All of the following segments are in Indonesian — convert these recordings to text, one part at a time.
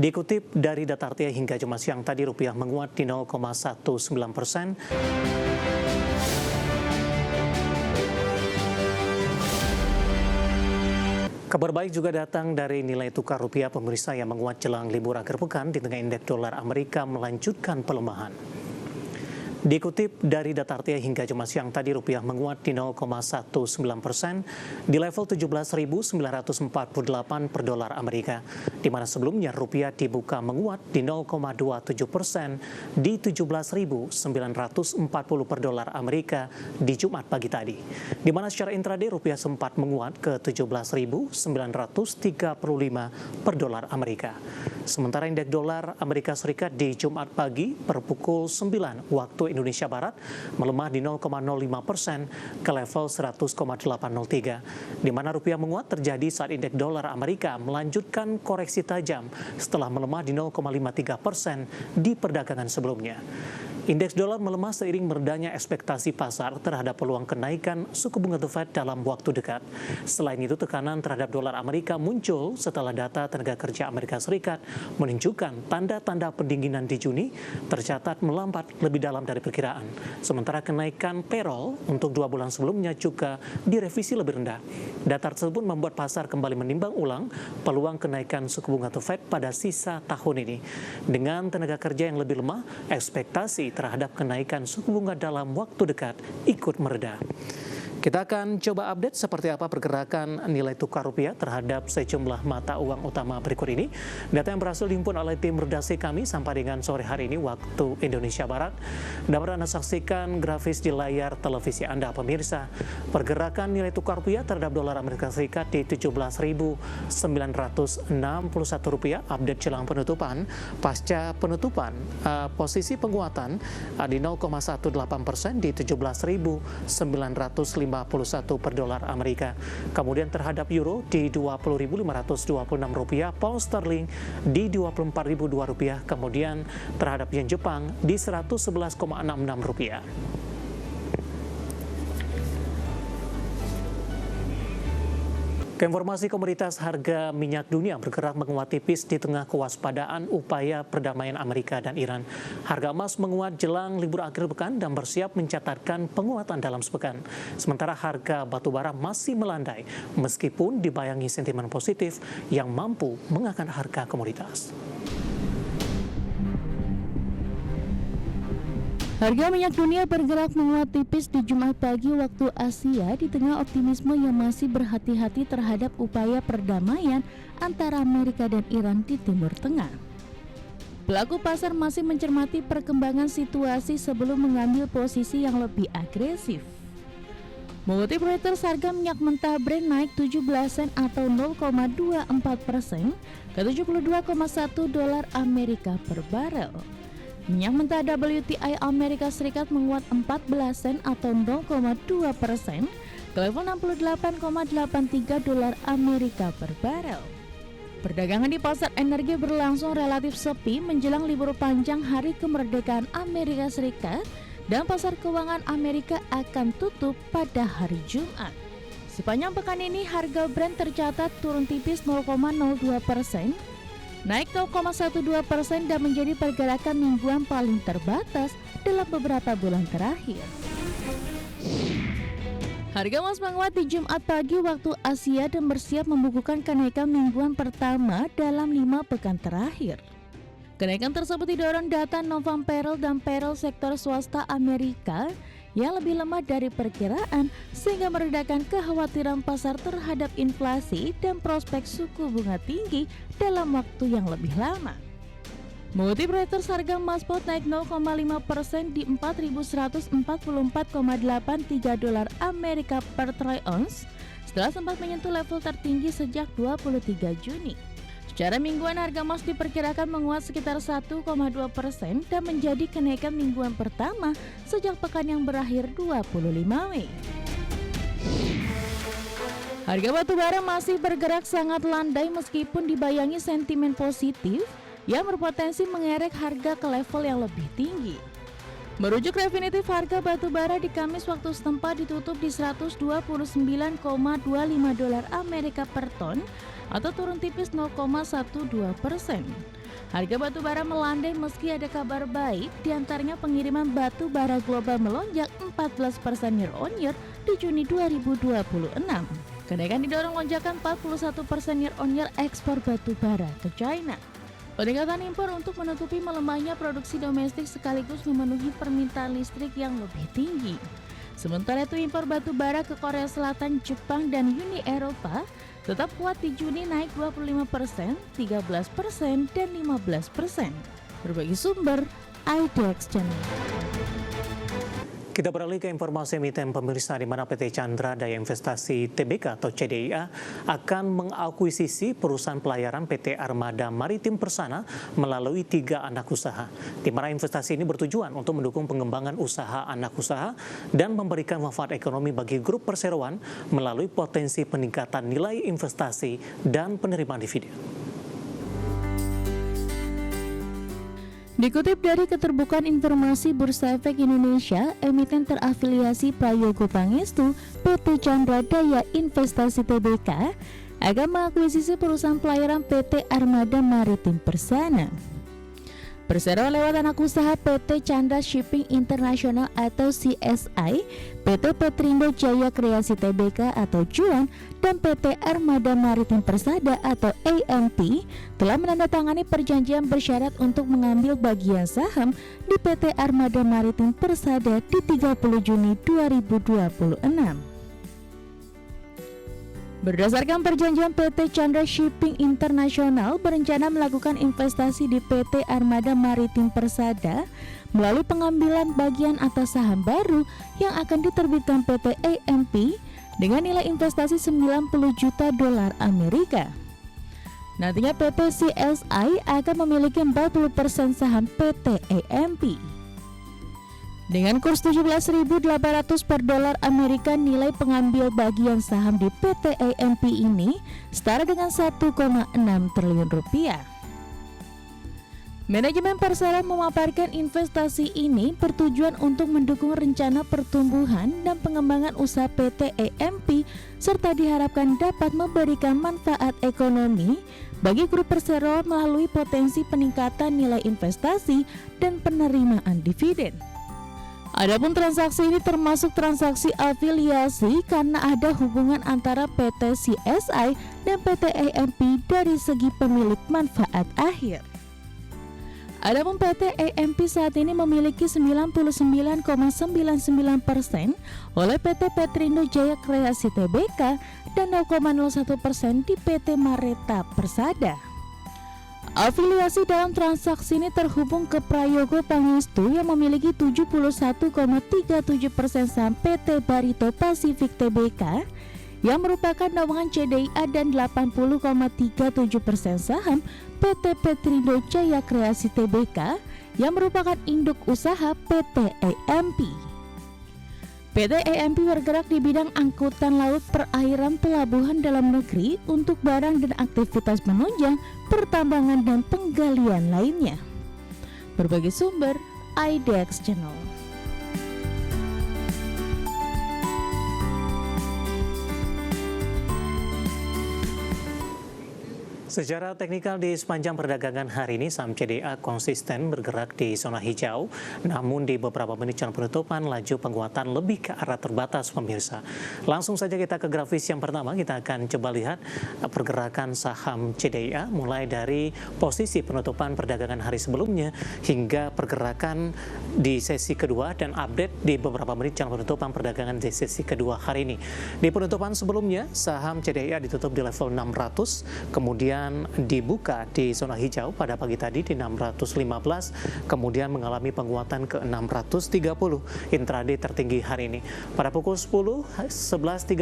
Dikutip dari data RTA hingga Jumat siang tadi, rupiah menguat di 0,19%. Kabar baik juga datang dari nilai tukar rupiah pemirsa yang menguat jelang libur akhir pekan di tengah indeks dolar Amerika melanjutkan pelemahan. Dikutip dari data RTA hingga Jumat siang tadi, rupiah menguat di 0,19% di level 17.948 per dolar Amerika, di mana sebelumnya rupiah dibuka menguat di 0,27% di 17.940 per dolar Amerika di Jumat pagi tadi, di mana secara intraday rupiah sempat menguat ke 17.935 per dolar Amerika. Sementara indeks dolar Amerika Serikat di Jumat pagi per pukul 9 waktu Indonesia Barat melemah di 0,05% ke level 100,803, di mana rupiah menguat terjadi saat indeks dolar Amerika melanjutkan koreksi tajam setelah melemah di 0,53% di perdagangan sebelumnya. Indeks dolar melemah seiring meredahnya ekspektasi pasar terhadap peluang kenaikan suku bunga The Fed dalam waktu dekat. Selain itu, tekanan terhadap dolar Amerika muncul setelah data tenaga kerja Amerika Serikat menunjukkan tanda-tanda pendinginan di Juni tercatat melambat lebih dalam dari perkiraan. Sementara kenaikan payroll untuk 2 bulan sebelumnya juga direvisi lebih rendah. Data tersebut membuat pasar kembali menimbang ulang peluang kenaikan suku bunga The Fed pada sisa tahun ini. Dengan tenaga kerja yang lebih lemah, ekspektasi terhadap kenaikan suku bunga dalam waktu dekat ikut mereda. Kita akan coba update seperti apa pergerakan nilai tukar rupiah terhadap sejumlah mata uang utama berikut ini. Data yang berhasil dihimpun oleh tim redaksi kami sampai dengan sore hari ini waktu Indonesia Barat. Dapat Anda saksikan grafis di layar televisi Anda pemirsa. Pergerakan nilai tukar rupiah terhadap dolar Amerika Serikat di 17.961 rupiah update jelang penutupan. Pasca penutupan, posisi penguatan di 0,18% di 17.951 per dolar Amerika. Kemudian terhadap euro di 20.526 rupiah, pound sterling di 24.002 rupiah, kemudian terhadap yen Jepang di 111,66 rupiah. Informasi komoditas harga minyak dunia bergerak menguat tipis di tengah kewaspadaan upaya perdamaian Amerika dan Iran. Harga emas menguat jelang libur akhir pekan dan bersiap mencatatkan penguatan dalam sepekan. Sementara harga batubara masih melandai meskipun dibayangi sentimen positif yang mampu mengangkat harga komoditas. Harga minyak dunia bergerak menguat tipis di Jumat pagi waktu Asia di tengah optimisme yang masih berhati-hati terhadap upaya perdamaian antara Amerika dan Iran di Timur Tengah. Pelaku pasar masih mencermati perkembangan situasi sebelum mengambil posisi yang lebih agresif. Mengutip Reuters, harga minyak mentah Brent naik 17 sen atau 0,24% ke 72,1 dolar Amerika per barel. Minyak mentah WTI Amerika Serikat menguat 14 sen atau 0,2% ke level 68,83 dolar Amerika per barel. Perdagangan di pasar energi berlangsung relatif sepi menjelang libur panjang Hari Kemerdekaan Amerika Serikat dan pasar keuangan Amerika akan tutup pada hari Jumat. Sepanjang pekan ini harga Brent tercatat turun tipis 0,02%, naik 0,12% dan menjadi pergerakan mingguan paling terbatas dalam beberapa bulan terakhir. Harga emas menguat di Jumat pagi waktu Asia dan bersiap membukukan kenaikan mingguan pertama dalam 5 pekan terakhir. Kenaikan tersebut didorong data non-farm payroll dan payroll sektor swasta Amerika yang lebih lemah dari perkiraan sehingga meredakan kekhawatiran pasar terhadap inflasi dan prospek suku bunga tinggi dalam waktu yang lebih lama. Mengutip Reuters, harga emas spot naik 0,5% di 4.144,83 dolar Amerika per troy ounce setelah sempat menyentuh level tertinggi sejak 23 Juni. Secara mingguan harga emas diperkirakan menguat sekitar 1,2% dan menjadi kenaikan mingguan pertama sejak pekan yang berakhir 25 Mei. Harga batubara masih bergerak sangat landai meskipun dibayangi sentimen positif yang berpotensi mengerek harga ke level yang lebih tinggi. Merujuk Refinitiv, harga batubara di Kamis waktu setempat ditutup di 129,25 dolar Amerika per ton atau turun tipis 0,12%. Harga batu bara melandai meski ada kabar baik, diantaranya pengiriman batu bara global melonjak 14% year on year di Juni 2026. Kenaikan didorong lonjakan 41% year on year ekspor batu bara ke China. Peningkatan impor untuk menutupi melemahnya produksi domestik sekaligus memenuhi permintaan listrik yang lebih tinggi. Sementara itu impor batu bara ke Korea Selatan, Jepang, dan Uni Eropa tetap kuat di Juni naik 25%, 13%, dan 15%. Berbagai sumber, IDX Channel. Kita beralih ke informasi emiten pemirsa di mana PT Chandra Daya Investasi Tbk atau CDIA akan mengakuisisi perusahaan pelayaran PT Armada Maritim Persana melalui 3 anak usaha. Di mana investasi ini bertujuan untuk mendukung pengembangan usaha anak usaha dan memberikan manfaat ekonomi bagi grup perseroan melalui potensi peningkatan nilai investasi dan penerimaan dividen. Dikutip dari Keterbukaan Informasi Bursa Efek Indonesia, emiten terafiliasi Prayogo Pangestu, PT Chandra Daya Investasi Tbk, akan mengakuisisi perusahaan pelayaran PT Armada Maritim Persana. Perseroan lewat anak usaha PT Chandra Shipping International atau CSI, PT Petrindo Jaya Kreasi Tbk atau Juan, dan PT Armada Maritim Persada atau AMP telah menandatangani perjanjian bersyarat untuk mengambil bagian saham di PT Armada Maritim Persada di 30 Juni 2026. Berdasarkan perjanjian, PT Chandra Shipping International berencana melakukan investasi di PT Armada Maritim Persada melalui pengambilan bagian atas saham baru yang akan diterbitkan PT AMP dengan nilai investasi 90 juta dolar Amerika. Nantinya PT CSI akan memiliki 40% saham PT AMP. Dengan kurs 17.800 per dolar Amerika, nilai pengambil bagian saham di PT AMP ini setara dengan 1,6 triliun rupiah. Manajemen Persero memaparkan investasi ini bertujuan untuk mendukung rencana pertumbuhan dan pengembangan usaha PT AMP serta diharapkan dapat memberikan manfaat ekonomi bagi grup Persero melalui potensi peningkatan nilai investasi dan penerimaan dividen. Adapun transaksi ini termasuk transaksi afiliasi karena ada hubungan antara PT CSI dan PT AMP dari segi pemilik manfaat akhir. Adapun PT AMP saat ini memiliki 99,99% oleh PT Petrindo Jaya Kreasi Tbk dan 0,01% di PT Mareta Persada. Afiliasi dalam transaksi ini terhubung ke Prayogo Pangestu yang memiliki 71,37% saham PT Barito Pacific Tbk yang merupakan naungan CDIA dan 80,37% saham PT Petrindo Jaya Kreasi Tbk yang merupakan induk usaha PT AMP. PT AMP bergerak di bidang angkutan laut, perairan, pelabuhan dalam negeri untuk barang dan aktivitas menunjang, pertambangan, dan penggalian lainnya. Berbagai sumber, IDX Channel. Secara teknikal di sepanjang perdagangan hari ini saham CDA konsisten bergerak di zona hijau, namun di beberapa menit jelang penutupan laju penguatan lebih ke arah terbatas pemirsa. Langsung saja kita ke grafis yang pertama, kita akan coba lihat pergerakan saham CDA mulai dari posisi penutupan perdagangan hari sebelumnya hingga pergerakan di sesi kedua dan update di beberapa menit jelang penutupan perdagangan di sesi kedua hari ini. Di penutupan sebelumnya saham CDA ditutup di level 600, kemudian dibuka di zona hijau pada pagi tadi di 615, kemudian mengalami penguatan ke 630 intraday tertinggi hari ini. Pada pukul 11.30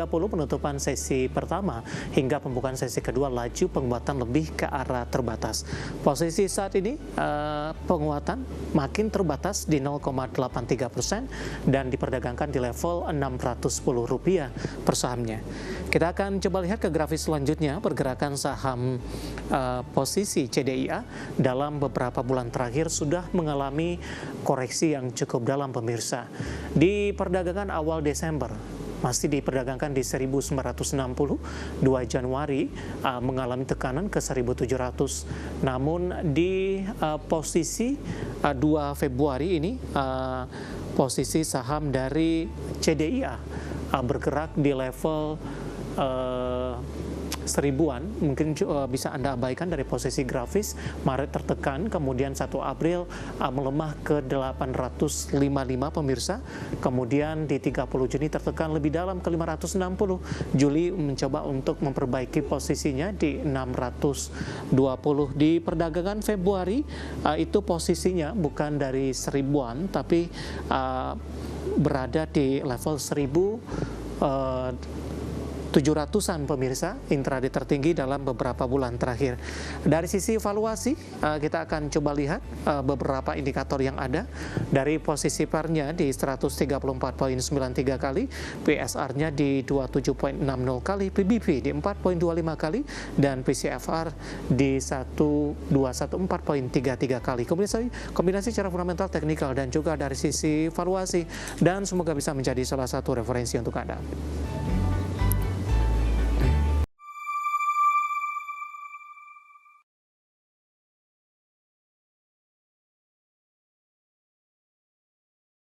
penutupan sesi pertama hingga pembukaan sesi kedua laju penguatan lebih ke arah terbatas. Posisi saat ini penguatan makin terbatas di 0,83% dan diperdagangkan di level Rp610 per sahamnya. Kita akan coba lihat ke grafis selanjutnya pergerakan saham posisi CDIA dalam beberapa bulan terakhir sudah mengalami koreksi yang cukup dalam pemirsa. Di perdagangan awal Desember masih diperdagangkan di 1960. 2 Januari mengalami tekanan ke 1700. Namun di posisi 2 Februari ini posisi saham dari CDIA bergerak di level seribuan. Mungkin bisa Anda abaikan dari posisi grafis. Maret tertekan, kemudian 1 April melemah ke 855 pemirsa, kemudian di 30 Juni tertekan lebih dalam ke 560. Juli mencoba untuk memperbaiki posisinya di 620. Di perdagangan Februari itu posisinya bukan dari seribuan tapi berada di level 1700-an pemirsa, intraday tertinggi dalam beberapa bulan terakhir. Dari sisi valuasi, kita akan coba lihat beberapa indikator yang ada. Dari posisi PER-nya di 134,93 kali, PSR-nya di 27,60 kali, PBV di 4,25 kali, dan PCFR di 1214,33 kali. Kombinasi secara fundamental, teknikal, dan juga dari sisi valuasi. Dan semoga bisa menjadi salah satu referensi untuk Anda.